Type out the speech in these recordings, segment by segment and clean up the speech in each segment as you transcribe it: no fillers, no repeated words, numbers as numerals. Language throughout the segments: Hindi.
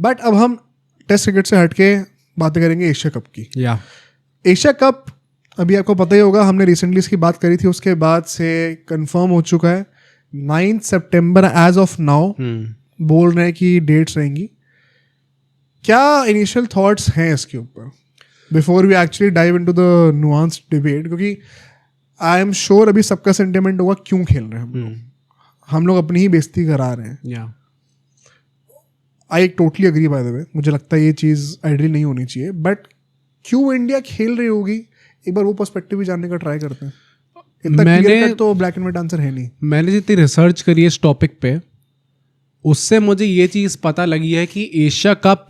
बट अब हम टेस्ट क्रिकेट से हट के बातें करेंगे एशिया कप की। या एशिया कप अभी आपको पता ही होगा, हमने रिसेंटली इसकी बात करी थी, उसके बाद से कंफर्म हो चुका है 9 सितंबर एज ऑफ नाउ बोल रहे हैं कि डेट्स रहेंगी। क्या इनिशियल थॉट्स हैं इसके ऊपर before we actually dive into the nuanced debate? क्योंकि आई एम श्योर अभी सबका सेंटिमेंट होगा क्यों खेल रहे हैं हम लोग अपनी ही बेइज्जती करा रहे हैं। I totally agree by the way, मुझे लगता है ये चीज़ आइडियल नहीं होनी चाहिए, बट क्यों इंडिया खेल रही होगी एक बार वो पर्सपेक्टिव भी जानने का ट्राई करते हैं। इतना क्लियर कट तो ब्लैक एंड व्हाइट आंसर है नहीं। मैंने जितनी रिसर्च करी है इस टॉपिक पे, उससे मुझे ये चीज़ पता लगी है कि एशिया कप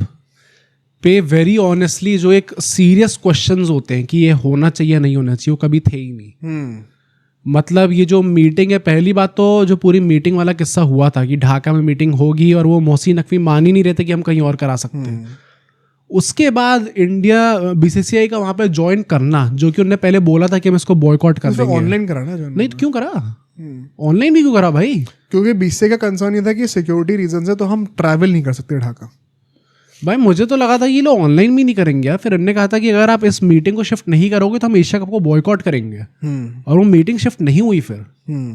पे वेरी ऑनेस्टली जो एक सीरियस क्वेश्चंस होते हैं कि ये होना चाहिए नहीं होना चाहिए, वो कभी थे ही नहीं। मतलब ये जो मीटिंग है, पहली बात तो जो पूरी मीटिंग वाला किस्सा हुआ था कि ढाका में मीटिंग होगी और वो मोहसिन नकवी मान ही नहीं रहे थे कि हम कहीं और करा सकते हैं। उसके बाद इंडिया बीसीसीआई का वहाँ पे ज्वाइन करना, जो कि उन्होंने पहले बोला था कि हम इसको बॉयकॉट कर देंगे। ऑनलाइन करा ना, नहीं तो क्यों करा? ऑनलाइन भी क्यों करा भाई? क्योंकि बीसीसीआई का कंसर्न ये था कि सिक्योरिटी रीजन से तो हम ट्रैवल नहीं कर सकते ढाका। भाई मुझे तो लगा था ये लोग ऑनलाइन भी नहीं करेंगे, फिर उन्होंने कहा था कि अगर आप इस मीटिंग को शिफ्ट नहीं करोगे तो हम एशिया कप को बॉयकॉट करेंगे। और वो मीटिंग शिफ्ट नहीं हुई फिर,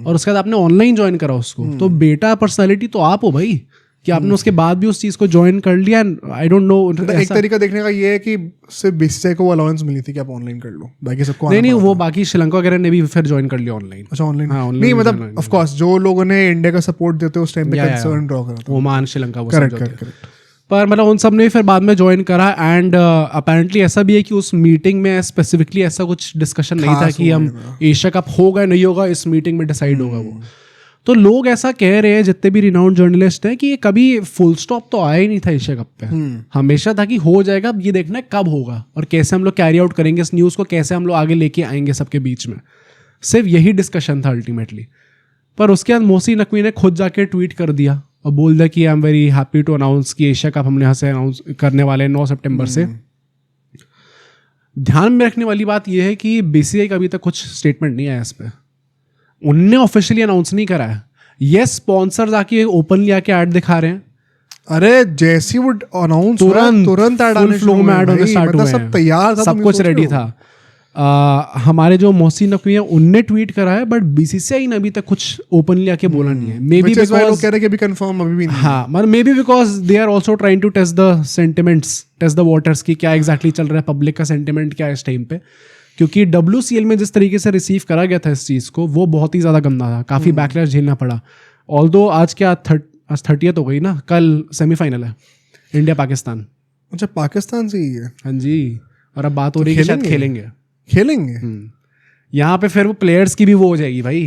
और उसके बाद आपने ऑनलाइन ज्वाइन करा उसको। तो बेटा पर्सनालिटी तो आप हो भाई कि आपने उसके बाद भी उस चीज को ज्वाइन कर लिया। आई डोंट नो, एक तरीका देखने का ये है कि सिर्फ बीसीसीआई को अलाउंस मिली थी कि आप ऑनलाइन कर लो, बाकी सबको नहीं वो बाकी श्रीलंका वगैरह ने भी फिर ज्वाइन कर लिया ऑनलाइन। अच्छा ऑनलाइन? हाँ, नहीं मतलब ऑफ कोर्स जो लोगों ने इंडिया का सपोर्ट देते उस टाइम पे कंसर्न ड्रॉ करा था, ओमान श्रीलंका वो करेक्ट। पर मतलब उन सब ने फिर बाद में ज्वाइन करा। एंड अपेरेंटली ऐसा भी है कि उस मीटिंग में स्पेसिफिकली ऐसा कुछ डिस्कशन नहीं था कि हम एशिया कप होगा नहीं होगा, इस मीटिंग में डिसाइड होगा वो। तो लोग ऐसा कह रहे हैं जितने भी रिनाउंड जर्नलिस्ट हैं कि ये कभी फुल स्टॉप तो आया ही नहीं था एशिया कप पे। हमेशा था कि हो जाएगा, अब ये देखना है कब होगा और कैसे हम लोग कैरी आउट करेंगे इस न्यूज़ को, कैसे हम लोग आगे लेके आएंगे सबके बीच में। सिर्फ यही डिस्कशन था अल्टीमेटली। पर उसके बाद मोहसिन नकवी ने खुद जाके ट्वीट कर दिया और बोल दिया कि I am very happy to announce कि एशिया कप हमने यहाँ से अनाउंस करने वाले हैं 9 सितंबर से। ध्यान में रखने वाली बात यह है कि बीसीसीआई का अभी तक कुछ स्टेटमेंट नहीं आया इस पर, उनने ऑफिशियली अनाउंस नहीं करा है। ये स्पॉन्सर्स आके ओपनली आके ऐड दिखा रहे हैं। अरे जैसी वो अनाउंस तुरंत ऐड आने फ्लो में ऐड होने स्टार्ट हुए हैं, सब तैयार था, सब कुछ रेडी था। हमारे जो मोहसिन नकवी है उनने ट्वीट करा है, बट बीसीसीआई ने अभी तक कुछ ओपनली आके बोला नहीं है। मे बी बिकॉज़ लोग कह रहे हैं कि अभी कंफर्म अभी भी नहीं। हाँ, मतलब maybe because they are also trying to test the sentiments, test the waters की क्या एग्जैक्टली चल रहा है, पब्लिक का सेंटिमेंट क्या है इस टाइम पे। क्योंकि WCL में जिस तरीके से रिसीव करा गया था इस चीज़ को, वो बहुत ही ज़्यादा गंदा था, काफ़ी बैकलैश झेलना पड़ा। ऑल्दो आज क्या 30th हो गई ना, कल सेमीफाइनल है इंडिया पाकिस्तान। अच्छा पाकिस्तान से ही है? हाँ जी, और अब बात हो रही है कि शायद खेलेंगे। यहाँ पे फिर वो प्लेयर्स की भी वो हो जाएगी भाई।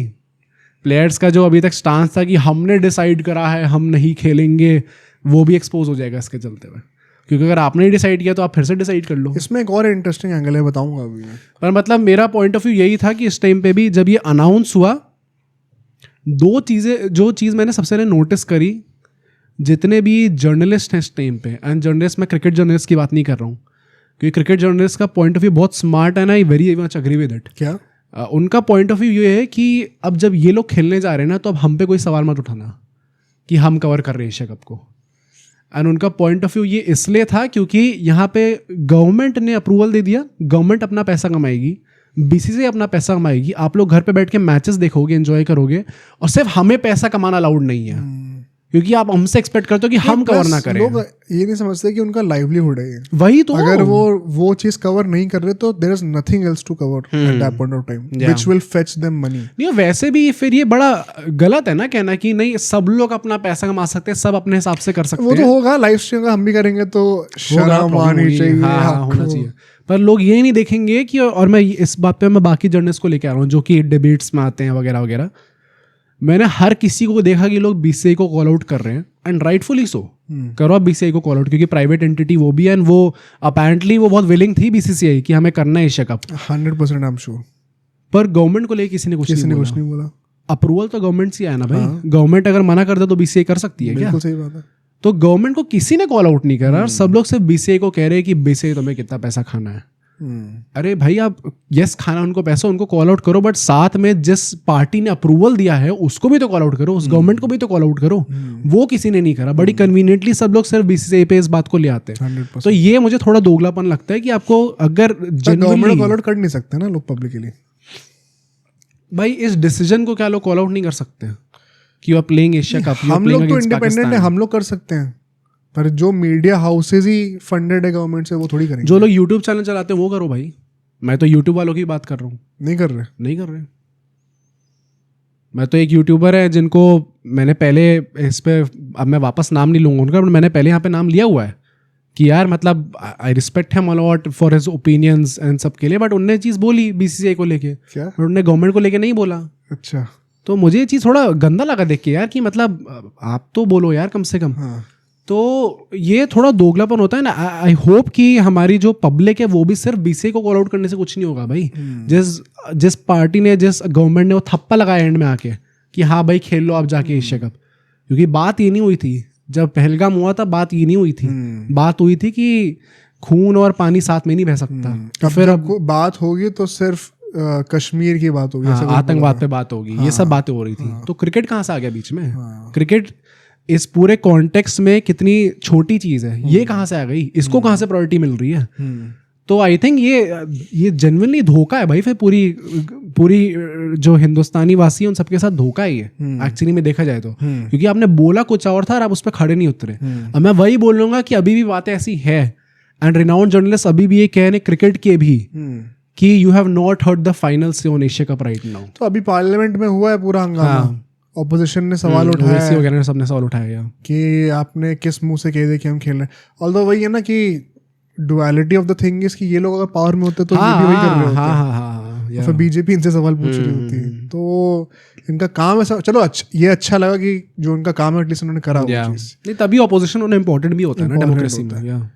प्लेयर्स का जो अभी तक स्टांस था कि हमने डिसाइड करा है हम नहीं खेलेंगे, वो भी एक्सपोज हो जाएगा इसके चलते हुए। क्योंकि अगर आपने डिसाइड किया तो आप फिर से डिसाइड कर लो। इसमें एक और इंटरेस्टिंग एंगल है, बताऊंगा अभी। पर मतलब मेरा पॉइंट ऑफ व्यू यही था कि इस टाइम पे भी जब ये अनाउंस हुआ, दो चीज़ें, जो चीज़ मैंने सबसे पहले नोटिस करी, जितने भी जर्नलिस्ट हैं इस टाइम पे, एंड जर्नलिस्ट मैं क्रिकेट जर्नलिस्ट की बात नहीं कर रहा हूँ क्योंकि क्रिकेट जर्नलिस्ट का पॉइंट ऑफ व्यू बहुत स्मार्ट है ना, I very much agree with it. क्या उनका पॉइंट ऑफ व्यू ये है कि अब जब ये लोग खेलने जा रहे हैं ना, तो अब हम पे कोई सवाल मत उठाना कि हम कवर कर रहे हैं एशिया कप को। एंड उनका पॉइंट ऑफ व्यू ये इसलिए था क्योंकि यहाँ पे गवर्नमेंट ने अप्रूवल दे दिया, गवर्नमेंट अपना पैसा कमाएगी, बीसीसीआई अपना पैसा कमाएगी, आप लोग घर पे बैठ के मैचेस देखोगे, एंजॉय करोगे, और सिर्फ हमें पैसा कमाना अलाउड नहीं है क्योंकि आप हमसे एक्सपेक्ट करते हो कि हम कवर ना करें। लोग ये नहीं समझते कि उनका लाइवलीहुड है ये। वही तो, अगर वो चीज कवर नहीं कर रहे तो there is nothing else to cover at that point of time which will fetch them money. नहीं वैसे भी फिर ये बड़ा गलत है ना कहना कि नहीं सब लोग अपना पैसा कमा सकते हैं, सब अपने हिसाब से कर सकते हैं। वो तो होगा, लाइव स्ट्रीम का हम भी करेंगे तो शर्म आनी चाहिए। हाँ, होना चाहिए। पर लोग ये नहीं देखेंगे कि, और मैं इस बात पे मैं बाकी जर्नलिस्ट को लेके आ रहा हूँ जो कि डिबेट्स में आते हैं वगैरह वगैरह, मैंने हर किसी को देखा कि लोग बीसीसीआई को कॉल आउट कर रहे हैं, एंड राइटफुली सो। करो आप बीसीसीआई को कॉल आउट, क्योंकि प्राइवेट एंटिटी वो भी है, एंड वो अपेरेंटली वो बहुत विलिंग थी बीसीसीआई कि हमें करना है Asia cup 100%, I am sure. पर गवर्नमेंट को लेके किसी ने कुछ नहीं बोला। अप्रूवल तो गवर्नमेंट से आया ना भाई। गवर्नमेंट अगर मना कर दे तो बीसीसीआई कर सकती है क्या? बिल्कुल सही बात है। तो गवर्नमेंट को किसी ने कॉल आउट नहीं करा, सब लोग सिर्फ बीसीसीआई को कह रहे हैं कि बीसीसीआई तुम्हें कितना पैसा खाना है। अरे भाई आप यस खाना उनको पैसा उनको कॉल आउट करो, बट साथ में जिस पार्टी ने अप्रूवल दिया है उसको भी तो कॉल आउट करो, उस गवर्नमेंट को भी तो कॉल आउट करो। वो किसी ने नहीं करा। बड़ी कन्वीनियंटली सब लोग सिर्फ बीसीसीआई पे इस बात को ले आते हैं। 100%। तो ये मुझे थोड़ा दोगलापन लगता है कि आपको अगर गवर्नमेंट कॉल आउट कर नहीं सकते ना लोग पब्लिकली। भाई इस डिसीजन को क्या लोग कॉल आउट नहीं कर सकते कि you are playing Asia cup? हम लोग तो इंडिपेंडेंट है, हम लोग कर सकते हैं, पर जो मीडिया हाउसेज ही फंडेड है गवर्नमेंट से वो थोड़ी करेंगे। जो लोग यूट्यूब चैनल चलाते हैं वो करो भाई। मैं तो यूट्यूब वालों की बात कर रहा हूँ। नहीं कर रहे। मैं तो एक यूट्यूबर है जिनको मैंने पहले इस पे, अब मैं वापस नाम नहीं लूंगा उनका, मैंने पहले यहाँ पे नाम लिया हुआ है कि यार मतलब I respect him a lot for his opinions and सब के लिए, बट उनने चीज़ बोली बीसीसीआई को लेके, क्या? बट उनने गवर्नमेंट को लेके नहीं बोला। अच्छा। तो मुझे ये चीज़ थोड़ा गंदा लगा देख के यार कि मतलब आप तो बोलो यार कम से कम। हाँ। तो ये थोड़ा दोगलापन होता है ना। आई होप कि हमारी जो पब्लिक है वो भी सिर्फ बीसीसीआई को कॉल आउट करने से कुछ नहीं होगा भाई। जिस पार्टी ने, जिस गवर्नमेंट ने वो थप्पा लगाया एंड में आके कि हाँ भाई खेल लो आप जाके एशिया कप, क्योंकि बात ये नहीं हुई थी जब पहलगाम हुआ था, बात ये नहीं हुई थी। बात हुई थी कि खून और पानी साथ में नहीं बह सकता। तो फिर अब बात होगी तो सिर्फ कश्मीर की बात होगी, आतंकवाद पे बात होगी। ये सब बातें हो रही थी। तो क्रिकेट कहाँ से आ गया बीच में? क्रिकेट इस पूरे कॉन्टेक्स्ट में कितनी छोटी चीज है, ये कहाँ से आ गई? इसको कहाँ से प्रायोरिटी मिल रही है? तो आई थिंक ये जेन्युइनली धोखा है भाई। फिर पूरी जो हिंदुस्तानी वासी है उन सबके साथ धोखा है ये एक्चुअली में देखा जाए तो, क्योंकि आपने बोला कुछ और था और आप उस पर खड़े नहीं उतरे। अब मैं वही बोल लूंगा कि अभी भी बातें ऐसी है, एंड रिनाउंड जर्नलिस्ट अभी भी ये कह रहे क्रिकेट के भी कि you have not heard the final से on Asia cup right now. तो अभी पार्लियामेंट में हुआ है पूरा हंगामा, ऑपोजिशन ने सवाल उठाया वगैरह सबने सवाल उठाया कि आपने किस मुंह से कह दिया कि हम खेल रहे हैं। ऑल्दो वही है ना कि duality of the thing is कि ये लोग अगर पावर में होते तो ये भी वही कर रहे होते, फिर बीजेपी इनसे सवाल पूछ रही होती। तो इनका काम ऐसा, चलो ये अच्छा लगा कि जो उनका काम है एटलीस्ट उन्होंने करा वो चीज। नहीं तभी ऑपोजिशन उन्हें इंपॉर्टेंट भी होता है ना डेमोक्रेसी में।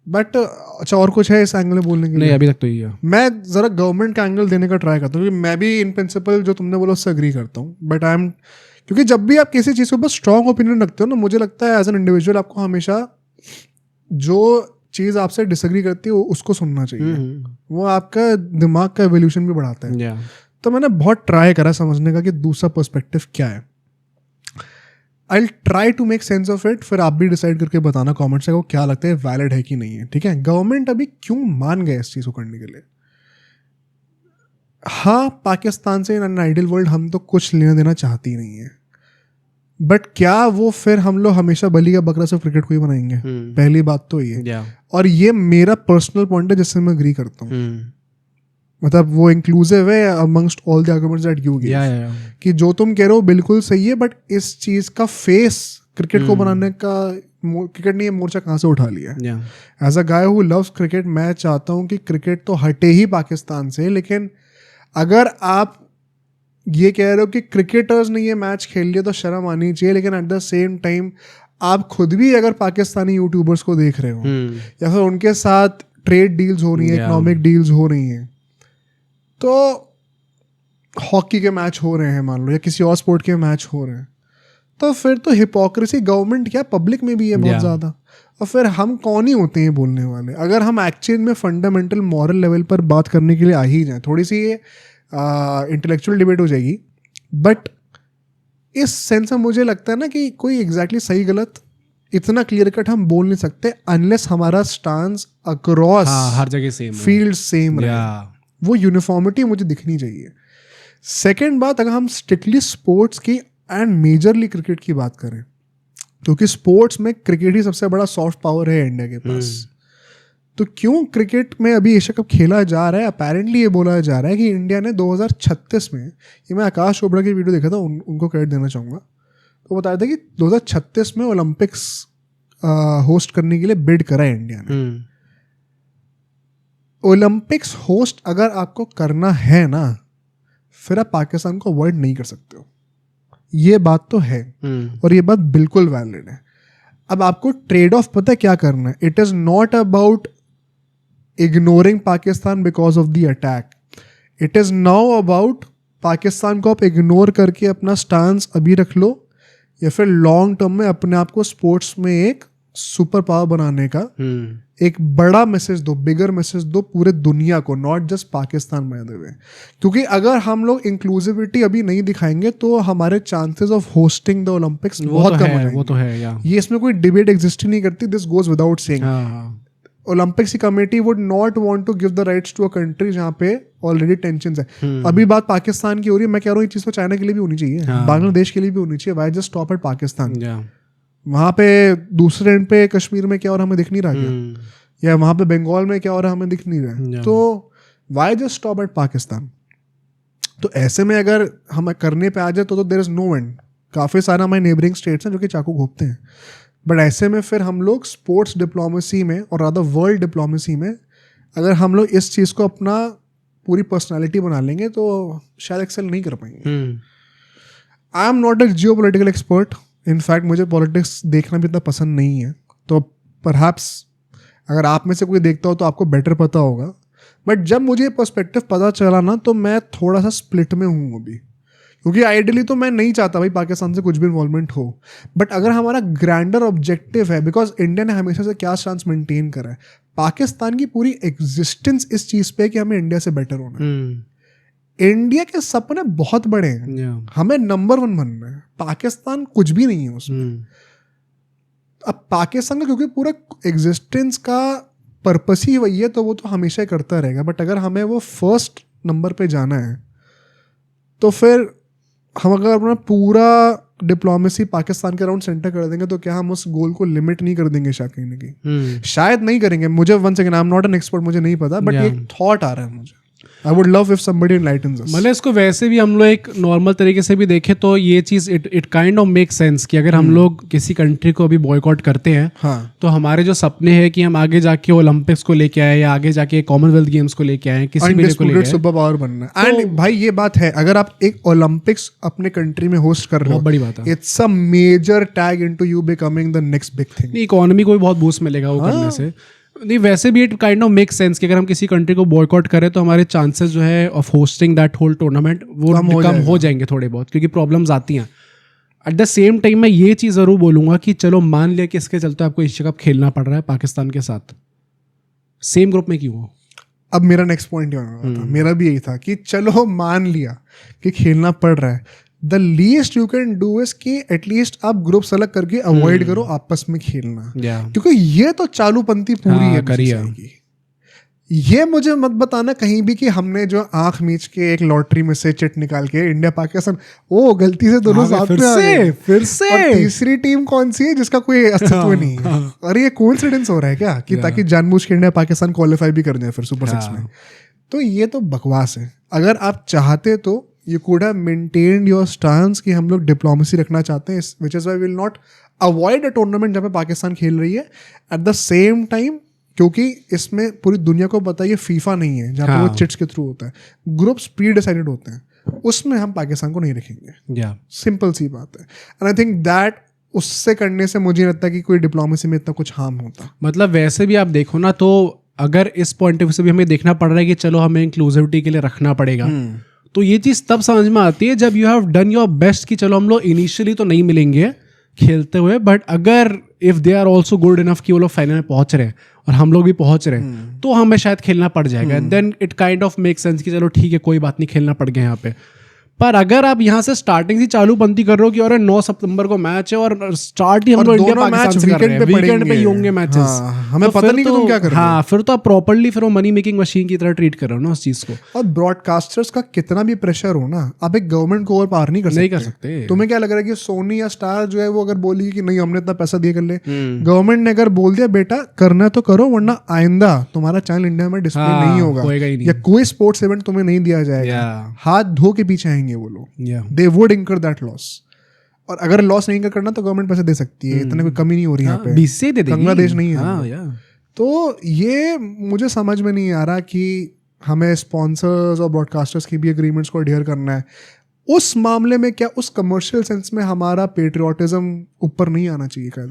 बट अच्छा और कुछ है इस एंगल में बोलने के लिए? नहीं अभी तक तो ये है। मैं जरा गवर्नमेंट का एंगल देने का ट्राई करता हूँ, क्योंकि मैं भी इन प्रिंसिपल जो तुमने बोला उससे अग्री करता हूँ, बट आई एम, क्योंकि जब भी आप किसी चीज़ के ऊपर स्ट्रॉन्ग ओपिनियन रखते हो ना, मुझे लगता है एज एन इंडिविजुअल आपको हमेशा जो चीज़ आपसे डिसएग्री करती है उसको सुनना चाहिए। वो आपका दिमाग का एवोल्यूशन भी बढ़ाता है। तो मैंने बहुत ट्राई करा समझने का कि दूसरा पर्सपेक्टिव क्या है। I try to make sense of it, फिर आप भी डिसाइड करके बताना कमेंट से को क्या लगता है वैलिड है कि नहीं है। ठीक है, गवर्नमेंट अभी क्यों मान गए इस चीज़ को करने के लिए? हाँ, पाकिस्तान से इन आइडियल वर्ल्ड हम तो कुछ लेना देना चाहती नहीं है, बट क्या वो फिर हम लोग हमेशा बलि का बकरा सिर्फ क्रिकेट को ही बनाएंगे? पहली बात तो ये और ये मेरा पर्सनल पॉइंट है जिससे मैं अग्री करता हूँ। मतलब वो इंक्लूसिव है amongst all the arguments that you give, कि जो तुम कह रहे हो बिल्कुल सही है, बट इस चीज का फेस क्रिकेट को बनाने का क्रिकेट ने ये मोर्चा कहाँ से उठा लिया? As a guy who loves cricket, मैं चाहता हूँ कि क्रिकेट तो हटे ही पाकिस्तान से, लेकिन अगर आप ये कह रहे हो कि क्रिकेटर्स ने ये मैच खेल लिया तो शर्म आनी चाहिए, लेकिन एट द सेम टाइम आप खुद भी अगर पाकिस्तानी यूट्यूबर्स को देख रहे हो या फिर उनके साथ ट्रेड डील्स हो रही हैं, इकोनॉमिक डील्स हो रही हैं, तो हॉकी के मैच हो रहे हैं मान लो या किसी और स्पोर्ट के मैच हो रहे हैं, तो फिर तो हिपोक्रेसी गवर्नमेंट क्या पब्लिक में भी है बहुत ज़्यादा। और फिर हम कौन ही होते हैं बोलने वाले? अगर हम एक्चुअल में फंडामेंटल मॉरल लेवल पर बात करने के लिए आ ही जाए, थोड़ी सी ये इंटेलेक्चुअल डिबेट हो जाएगी, बट इस सेंस में मुझे लगता है ना कि कोई एग्जैक्टली सही गलत इतना क्लियर कट हम बोल नहीं सकते अनलेस हमारा स्टांस अक्रॉस हर जगह सेम फील्ड सेम रहे। वो यूनिफॉर्मिटी मुझे दिखनी चाहिए। सेकेंड बात, अगर हम स्ट्रिक्टली स्पोर्ट्स की एंड मेजरली क्रिकेट की बात करें, क्योंकि स्पोर्ट्स में क्रिकेट ही सबसे बड़ा सॉफ्ट पावर है इंडिया के पास, तो क्यों क्रिकेट में अभी एशिया कप खेला जा रहा है? अपेरेंटली ये बोला जा रहा है कि इंडिया ने 2036 में, ये मैं आकाश चोपड़ा की वीडियो देखा था, उनको क्रेडिट देना चाहूँगा, तो बताया था कि 2036 में ओलंपिक्स होस्ट करने के लिए बिड करा है इंडिया ने। ओलंपिक्स होस्ट अगर आपको करना है ना, फिर आप पाकिस्तान को अवॉइड नहीं कर सकते हो, ये बात तो है और ये बात बिल्कुल वैलिड है। अब आपको ट्रेड ऑफ पता है क्या करना है? It is not about ignoring Pakistan because of the attack, it is now about Pakistan को आप इग्नोर करके अपना स्टांस अभी रख लो, या फिर लॉन्ग टर्म में अपने आप को स्पोर्ट्स में एक सुपर पावर बनाने का एक बड़ा मैसेज दो, बिगर मैसेज दो पूरे दुनिया को, not just Pakistan by the way. क्योंकि अगर हम लोग इंक्लूसिविटी अभी नहीं दिखाएंगे तो हमारे chances of hosting the Olympics बहुत कम हो जाएंगे। वो तो है या ये इसमें कोई डिबेट एग्जिस्ट ही नहीं करती, this goes without saying. Olympics की committee would not want to give the rights to a country जहाँ पे ऑलरेडी टेंशन है। अभी बात पाकिस्तान की हो रही है, मैं कह रहा हूँ ये चीज़ तो चाइना के लिए भी होनी चाहिए, बांग्लादेश के लिए भी होनी चाहिए। Why just stop at Pakistan? वहाँ पे दूसरे एंड पे कश्मीर में क्या हो रहा है हमें दिख नहीं रहा क्या? या वहाँ पे बंगाल में क्या हो रहा है हमें दिख नहीं रहा? तो why just stop at Pakistan? तो ऐसे में अगर हम करने पे आ जाए तो देयर इज नो एंड। काफ़ी सारे हमारे नेबरिंग स्टेट्स हैं जो कि चाकू घोंपते हैं, बट ऐसे में फिर हम लोग स्पोर्ट्स डिप्लोमेसी में और रादर वर्ल्ड डिप्लोमेसी में अगर हम लोग इस चीज़ को अपना पूरी पर्सनालिटी बना लेंगे तो शायद एक्सेल नहीं कर पाएंगे। I am not a geo political expert, in fact मुझे पॉलिटिक्स देखना भी इतना पसंद नहीं है, तो परहैप्स अगर आप में से कोई देखता हो तो आपको बेटर पता होगा। बट जब मुझे पर्सपेक्टिव पता चला ना तो मैं थोड़ा सा स्प्लिट में हूँ अभी, क्योंकि आइडियली तो मैं नहीं चाहता भाई पाकिस्तान से कुछ भी इन्वॉल्वमेंट हो, बट अगर हमारा ग्रैंडर ऑब्जेक्टिव है, बिकॉज इंडिया ने हमेशा से क्या स्टांस मेंटेन करा है, पाकिस्तान की पूरी एग्जिस्टेंस इस चीज़ पे कि हमें इंडिया से बेटर होना है। इंडिया के सपने बहुत बड़े हैं, हमें नंबर 1 बनना है, पाकिस्तान कुछ भी नहीं है उसमें। अब पाकिस्तान का क्योंकि पूरा एग्जिस्टेंस का पर्पस ही वही है तो वो तो हमेशा ही करता रहेगा, बट अगर हमें वो फर्स्ट नंबर पे जाना है तो फिर हम अगर अपना पूरा डिप्लोमेसी पाकिस्तान के अराउंड सेंटर कर देंगे तो क्या हम उस गोल को लिमिट नहीं कर देंगे शायद कहीं ना कहीं? शायद नहीं करेंगे, मुझे one second, I am not an expert, मुझे नहीं पता, बट एक थॉट आ रहा है मुझे। I would love if somebody enlightens us. मतलब इसको वैसे भी हम लोग एक नॉर्मल तरीके से भी देखें तो ये चीज़ it kind of make sense कि अगर हम लोग किसी कंट्री को अभी बॉयकॉट करते हैं, हाँ, तो हमारे जो सपने हैं कि हम आगे जाके ओलंपिक्स को लेके आए या आगे जाके कॉमनवेल्थ गेम्स को लेके आए, किसी भी को लेके सुपर पावर बनना है। एंड भाई ये बात है, अगर आप एक ओलंपिक्स अपने कंट्री में होस्ट कर रहे हो, बहुत बड़ी बात है, it's a major tag into you becoming the next big thing. Economy को भी बहुत बूस्ट मिलेगा वो करने से। नहीं वैसे भी it kind of make sense कि अगर हम किसी कंट्री को बॉयकॉट करें तो हमारे चांसेस जो है of hosting that whole tournament वो कम हो जाएंगे थोड़े बहुत, क्योंकि प्रॉब्लम्स आती हैं। एट द सेम टाइम मैं ये चीज़ ज़रूर बोलूँगा कि चलो मान लिया कि इसके चलते आपको एशिया कप खेलना पड़ रहा है पाकिस्तान के साथ, सेम ग्रुप में क्यों हो? अब मेरा नेक्स्ट पॉइंट था, मेरा भी यही था कि चलो मान लिया कि खेलना पड़ रहा है, the least you can do is कि एटलीस्ट आप ग्रुप्स अलग करके अवॉइड करो आपस में खेलना, क्योंकि ये तो चालूपंथी पूरी है की। ये मुझे मत बताना कहीं भी कि हमने जो आंख मीच के एक लॉटरी में से चिट निकाल के इंडिया पाकिस्तान, ओ गलती से दोनों साथ में आ गए, फिर से और तीसरी टीम कौन सी है जिसका कोई अस्तित्व नहीं है? अरे ये कोइंसिडेंस हो रहा है क्या कि ताकि जानबूझ के इंडिया पाकिस्तान क्वालिफाई भी कर जाए फिर सुपर 6 में? तो ये तो बकवास है। अगर आप चाहते तो you could have maintained your stance कि हम लोग डिप्लोमेसी रखना चाहते हैं, which is why we will not avoid a tournament जहाँ पे पाकिस्तान खेल रही है। at the same time क्योंकि इसमें पूरी दुनिया को पता है ये फीफा नहीं है जहाँ पे वो चिट्स के थ्रू होता है, ग्रुप्स प्री डिसाइडेड होते हैं, उसमें हम पाकिस्तान को नहीं रखेंगे। सिंपल सी बात है। एंड आई थिंक दैट उससे करने से मुझे लगता है कि कोई डिप्लोमेसी में इतना कुछ हार्म होता। मतलब वैसे भी आप देखो ना, तो अगर इस पॉइंट ऑफ व्यू से भी हमें देखना पड़ रहा है कि चलो हमें इंक्लूसिविटी के लिए रखना पड़ेगा, तो ये चीज़ तब समझ में आती है जब you have done your best कि चलो हम लोग इनिशियली तो नहीं मिलेंगे खेलते हुए, बट अगर if they are also good enough कि वो लोग फाइनल में पहुंच रहे हैं और हम लोग भी पहुंच रहे हैं, तो हमें शायद खेलना पड़ जाएगा। Then it kind of make sense कि चलो ठीक है कोई बात नहीं, खेलना पड़ गया यहाँ पे। पर अगर आप यहाँ से स्टार्टिंग से चालूबंदी कर रहे हो कि अरे 9 सितंबर को मैच है और स्टार्ट ही हम लोग इंडिया पाकिस्तान से कर रहे हैं, वीकेंड पे ही होंगे मैचेस, हमें पता नहीं कि तुम क्या कर रहे हो। हाँ, फिर तो आप प्रॉपर्ली फिर वो मनी मेकिंग मशीन की तरह ट्रीट कर रहे हो ना उस चीज को। और ब्रॉडकास्टर्स का कितना भी प्रेशर हो ना, आप एक गवर्नमेंट को और पार नहीं कर सकते। तुम्हें क्या लग रहा है कि सोनी या स्टार जो है वो अगर बोली कि नहीं हमने इतना पैसा दिए कर ले, गवर्नमेंट ने अगर बोल दिया बेटा करना तो करो वरना आइंदा तुम्हारा चैनल इंडिया में डिस्प्ले नहीं होगा या कोई स्पोर्ट्स इवेंट तुम्हें नहीं दिया जाएगा, हाथ धो के पीछे आएंगे वो लोग। They would incur that loss। और अगर लॉस नहीं करना तो गवर्नमेंट पैसे दे सकती है, इतने कोई कमी नहीं हो रही यहाँ पे, बीसी दे देगी, बांग्लादेश नहीं है। तो ये मुझे समझ में नहीं आ रहा कि हमें स्पॉन्सर्स और ब्रॉडकास्टर्स की भी एग्रीमेंट्स को अडेयर करना है। उस मामले में क्या उस कमर्शियल सेंस में हमारा पेट्रियोटिज्म ऊपर नहीं आना चाहिए क्या?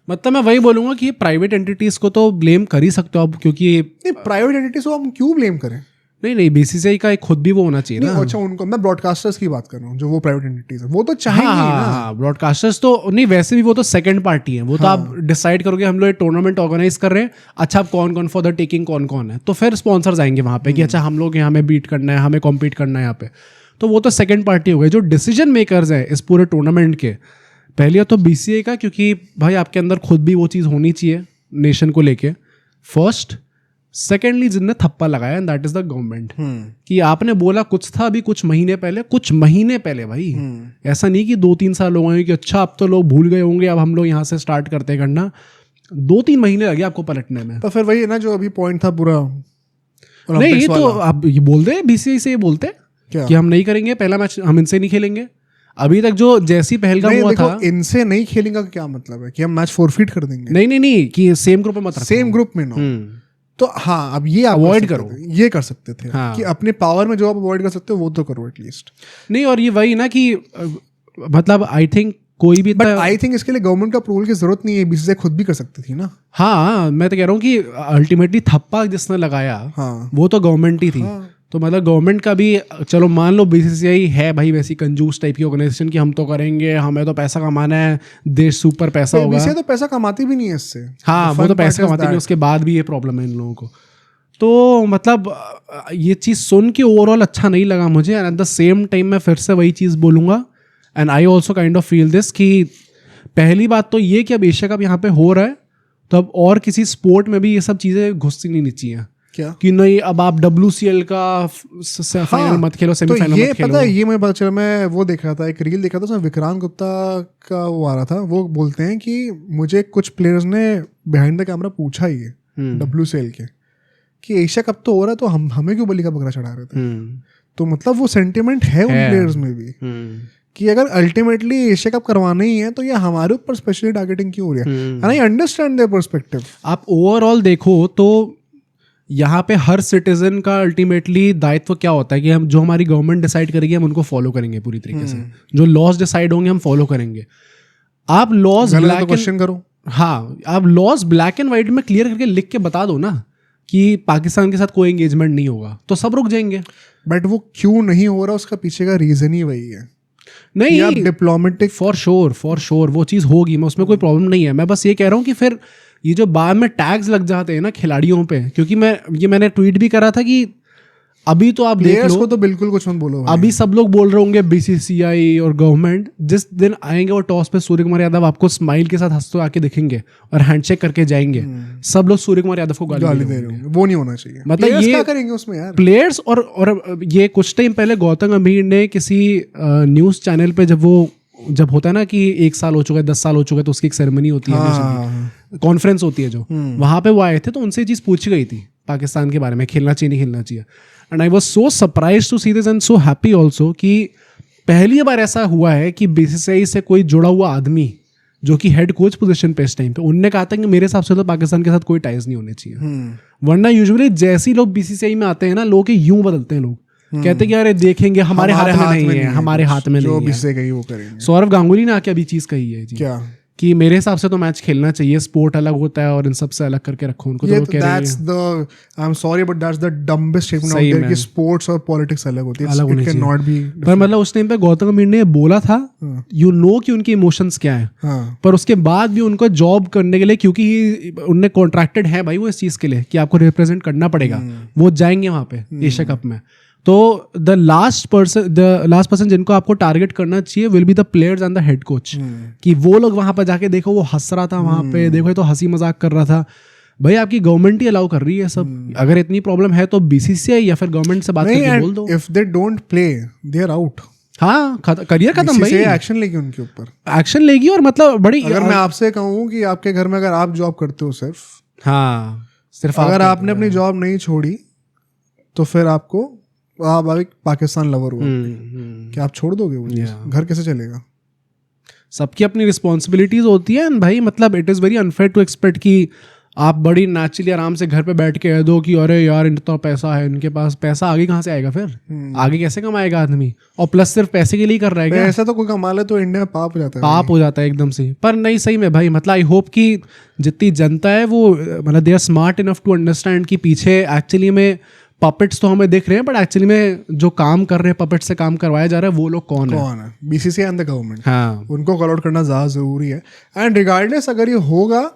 मतलब मैं वही बोलूंगा कि प्राइवेट एंटिटीज को तो ब्लेम कर ही सकते हो आप, क्योंकि प्राइवेट एंटिटीज को हम क्यों ब्लेम करें? नहीं बीसीसीआई का एक खुद भी वो होना चाहिए ना। अच्छा उनको, मैं ब्रॉडकास्टर्स की बात कर रहा हूँ, जो वो प्राइवेट एंटिटीज है वो तो चाहेंगे ही ना। हाँ ब्रॉडकास्टर्स तो नहीं, वैसे भी वो तो सेकंड पार्टी है, वो तो आप डिसाइड करोगे हम लोग एक टूर्नामेंट ऑर्गेनाइज कर रहे हैं, अच्छा अब कौन कौन फॉर द टेकिंग कौन कौन है, तो फिर स्पॉन्सर्स आएंगे वहाँ पे कि अच्छा हम लोग यहाँ हमें बीट करना है, हमें कॉम्पीट करना है यहाँ पे, तो वो तो सेकंड पार्टी हो गई। जो डिसीजन मेकर्स हैं इस पूरे टूर्नामेंट के, पहले तो बीसीसीआई का, क्योंकि भाई आपके अंदर खुद भी वो चीज़ होनी चाहिए नेशन को लेके, फर्स्ट। सेकेंडली जिनने थप्पा लगाया and that is the government, कि आपने बोला कुछ था अभी कुछ महीने पहले भाई, ऐसा नहीं कि 2-3 साल हो गए कि अच्छा अब तो लोग भूल गए होंगे, अब हम लोग यहाँ से स्टार्ट करते करना, 2-3 महीने लगे आपको पलटने में। तो फिर वही है ना जो अभी पॉइंट था पूरा नहीं, तो आप ये बोल दे बीसीसीआई से, ये बोलते कि हम नहीं करेंगे पहला मैच, हम इनसे नहीं खेलेंगे। अभी तक जो जैसी पहलगाम हुआ था, इनसे नहीं खेलेंगे का क्या मतलब है कि हम मैच फोरफीट कर देंगे? नहीं कि सेम ग्रुप में मत रखो, सेम ग्रुप में ना। तो हाँ, अब ये अवॉइड करो, ये कर सकते थे कि अपने पावर में जो आप अवॉइड कर सकते हो वो तो करो एटलीस्ट। नहीं, और ये वही ना कि मतलब आई थिंक कोई भी, बट आई थिंक इसके लिए गवर्नमेंट का अप्रूवल की जरूरत नहीं है, बीसीसीआई खुद भी कर सकती थी ना। हाँ मैं तो कह रहा हूँ कि अल्टीमेटली थप्पा जिसने लगाया वो तो गवर्नमेंट ही थी। तो मतलब गवर्नमेंट का भी, चलो मान लो बीसीसीआई है भाई वैसी कंजूस टाइप की ऑर्गेनाइजेशन कि हम तो करेंगे, हमें तो पैसा कमाना है, देश सुपर पैसा होगा। बीसीसीआई तो पैसा कमाती भी नहीं है इससे। हाँ वो तो पैसा कमाती नहीं, उसके बाद भी ये प्रॉब्लम है इन लोगों को। तो मतलब ये चीज़ सुन के ओवरऑल अच्छा नहीं लगा मुझे, and at the same time मैं फिर से वही चीज़ बोलूँगा, and I also kind of feel this, कि पहली बात तो ये कि अब एशिया कप यहाँ पे हो रहा है, तो अब और किसी स्पोर्ट में भी ये सब चीज़ें घुसती नहीं चाहिए। क्या कि नहीं अब आप WCL का फाइनल मत खेलो, सेमीफाइनल मत खेलो। पता है, ये मुझे पता चला, मैं वो देख रहा था, एक रील देखा था उसमें विक्रांत गुप्ता का वो आ रहा था, वो बोलते हैं कि मुझे कुछ प्लेयर्स ने बिहाइंड द कैमरा पूछा ही है WCL के कि एशिया कप तो हो रहा है तो हमें क्यों बलि का बकरा चढ़ा रहे थे। तो मतलब वो सेंटिमेंट है उन प्लेयर्स में भी कि अगर अल्टीमेटली एशिया कप करवाना ही है तो ये हमारे ऊपर स्पेशली टारगेटिंग क्यों हो रही है। And I understand their perspective. आप ओवरऑल देखो तो यहाँ पे हर सिटीजन का अल्टीमेटली दायित्व क्या होता है कि हम जो हमारी गवर्नमेंट डिसाइड करेगी हम उनको फॉलो करेंगे पूरी तरीके से, जो लॉज डिसाइड होंगे हम फॉलो करेंगे। आप लॉज ब्लैक क्वेश्चन करो, हाँ आप लॉज ब्लैक एंड व्हाइट में क्लियर करके लिख के बता दो ना कि पाकिस्तान के साथ कोई एंगेजमेंट नहीं होगा, तो सब रुक जाएंगे। बट वो क्यों नहीं हो रहा उसका पीछे का रीजन ही वही है। नहीं डिप्लोमेटिक फॉर श्योर वो चीज़ होगी, मैं उसमें कोई प्रॉब्लम नहीं है। मैं बस ये कह रहा हूँ कि फिर ये जो बाद में टैग्स लग जाते हैं ना खिलाड़ियों पे, क्योंकि मैंने ट्वीट भी करा था कि अभी तो आप देख लो, को तो बिल्कुल कुछ मत बोलो। अभी सब लोग बोल रहे होंगे बीसीसीआई और गवर्नमेंट, जिस दिन आएंगे वो टॉस पे सूर्य कुमार यादव आपको स्माइल के साथ हंसते आके दिखेंगे और हैंडशेक करके जाएंगे, सब लोग सूर्य कुमार यादव को गाली दे रहे होंगे। वो नहीं होना चाहिए। मतलब ये क्या करेंगे उसमें यार प्लेयर्स। और ये कुछ टाइम पहले गौतम गंभीर ने किसी न्यूज चैनल पे जब होता है ना कि 1 साल हो चुका है, 10 साल हो चुका है, तो उसकी एक सेरेमनी होती है, कॉन्फ्रेंस होती है जो, वहां पे वो आए थे, तो उनसे ये चीज पूछी गई थी पाकिस्तान के बारे में, खेलना चाहिए नहीं खेलना चाहिए। And I was so surprise to see this and so happy also कि पहली बार ऐसा हुआ है कि बीसीसीआई से कोई जुड़ा हुआ आदमी जो कि हेड कोच पोजीशन पे इस टाइम पे, उनने कहा था कि मेरे हिसाब से तो पाकिस्तान के साथ कोई टाइज नहीं होने चाहिए। वरना यूजुअली जैसे ही लोग बीसीसीआई में आते हैं ना, लोग यूं बदलते हैं, लोग कहते हैं कि अरे देखेंगे हमारे हाथ में नहीं है, हमारे हाथ में नहीं है। सौरव गांगुली ने आके अभी चीज कही है जी, क्या कि मेरे हिसाब से तो मैच खेलना चाहिए, स्पोर्ट अलग होता है और इन सब से अलग करके रखो उनको। तो कह रहे हैं I am sorry but that's the dumbest statement out there कि स्पोर्ट्स और पॉलिटिक्स अलग होती है, इट कैन नॉट बी। पर मतलब उस टाइम पे गौतम गंभीर ने बोला था, यू नो कि उनके इमोशंस क्या है, पर उसके बाद भी उनको जॉब करने के लिए, क्योंकि उनने कॉन्ट्रैक्टेड है भाई वो इस चीज के लिए कि आपको रिप्रेजेंट करना पड़ेगा, वो जाएंगे वहां पे एशिया कप में। तो द लास्ट पर्सन जिनको आपको टारगेट करना चाहिए will be the players and the head coach, कि वो लोग वहां पर जाके देखो वो हंस रहा था वहां पे, देखो तो हंसी मजाक कर रहा था। भाई आपकी गवर्नमेंट ही अलाउ कर रही है सब। अगर इतनी प्रॉब्लम है तो बीसीसीआई या फिर गवर्नमेंट से बात करके बोल दो। If they don't play they are out. हाँ करियर खत्म भाई। एक्शन लेगी उनके ऊपर, एक्शन लेगी। और मतलब बड़ी, अगर मैं आपसे कहूँ कि आपके घर में अगर आप जॉब करते हो सिर्फ हाँ अगर आपने अपनी जॉब नहीं छोड़ी तो फिर आपको आप एक पाकिस्तान लवर हुआ कि आप छोड़ दोगे वो चीज़, घर कैसे चलेगा? सबकी अपनी रिस्पॉन्सिबिलिटीज होती है भाई। मतलब it is very unfair to expect कि आप बड़ी नेचुरली आराम से घर पे बैठ के कह दो कि अरे यार इतना पैसा है इनके पास, पैसा आगे कहाँ से आएगा फिर? आगे कैसे कमाएगा आदमी? और प्लस सिर्फ पैसे के लिए कर रहा है क्या? ऐसा तो कोई कमा ले तो इंडिया में पाप हो जाता है, पाप हो जाता है एकदम से। पर नहीं, सही में भाई, मतलब आई होप कि जितनी जनता है वो मतलब they are smart enough to understand कि पीछे एक्चुअली में पपेट्स तो हमें दिख रहे हैं, बट एक्चुअली में जो काम कर रहे हैं, पपेट से काम करवाया जा रहा है, वो लोग कौन है? BCCI and the government. हाँ, उनको कॉल आउट करना ज़्यादा ज़रूरी है। एंड रिगार्डलेस अगर ये होगा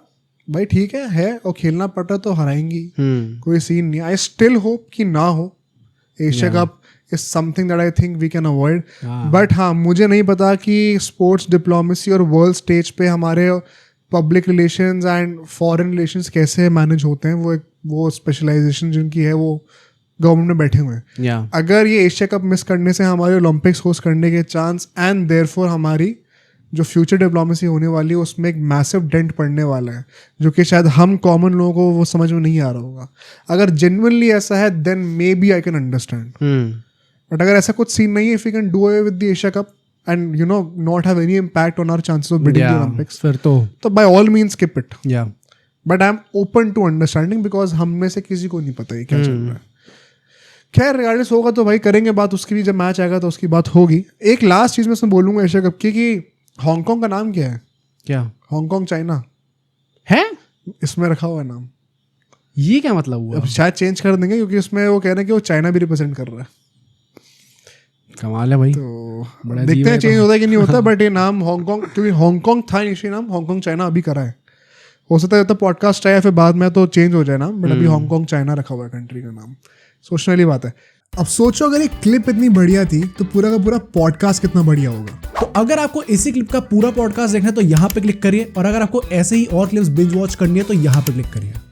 भाई ठीक है और खेलना पड़ा तो हराएंगी, कोई सीन नहीं। आई स्टिल होप कि ना हो। Asia cup is something that I think we can avoid. But हाँ, मुझे नहीं पता कि स्पोर्ट्स डिप्लोमेसी और वर्ल्ड स्टेज पे हमारे public relations and foreign relations कैसे मैनेज होते हैं। वो स्पेशलाइजेशन जिनकी है वो गवर्नमेंट में बैठे हुए हैं। अगर ये एशिया कप मिस करने से हमारे ओलंपिक्स होस्ट करने के चांस एंड देयरफॉर हमारी जो फ्यूचर डिप्लोमेसी होने वाली है उसमें एक मैसिव डेंट पड़ने वाला है, जो कि शायद हम कॉमन लोगों को वो समझ में नहीं आ रहा होगा। अगर जेन्युइनली ऐसा है then maybe I can understand. But अगर ऐसा कुछ सीन नहीं है, if you can do away with the Asia cup and you know not have any impact on our chances of bidding the Olympics, फिर तो by all means skip it. But I am open to understanding because हम में से किसी को नहीं पता है क्या चल रहा है। खैर रिगार्डलेस होगा तो भाई करेंगे बात उसकी भी, जब मैच आएगा तो उसकी बात होगी। एक लास्ट चीज मैं उसमें बोलूंगा एशिया कप की, कि हांगकांग का नाम क्या है? क्या हांगकांग चाइना है इसमें रखा हुआ है नाम। ये क्या मतलब हुआ? अब शायद चेंज कर देंगे क्योंकि उसमें वो कह रहे हैं कि वो चाइना भी रिप्रेजेंट कर रहा है। कमाल है भाई। तो देखते हैं चेंज होता है कि नहीं होता। बट ये नाम हांगकांग, क्योंकि हांगकांग था इनिशियली नाम, हांगकांग चाइना अभी करा है। हो सकता है जब तक पॉडकास्ट आया फिर बाद में तो चेंज हो जाए नाम, बट अभी हांगकांग चाइना रखा हुआ है कंट्री का नाम। सोचने वाली बात है। अब सोचो अगर ये क्लिप इतनी बढ़िया थी तो पूरा का पूरा पॉडकास्ट कितना बढ़िया होगा। तो अगर आपको इसी क्लिप का पूरा पॉडकास्ट देखना है तो यहाँ पे क्लिक करिए, और अगर आपको ऐसे ही और क्लिप्स बिंज वॉच करनी है तो यहाँ पे क्लिक करिए।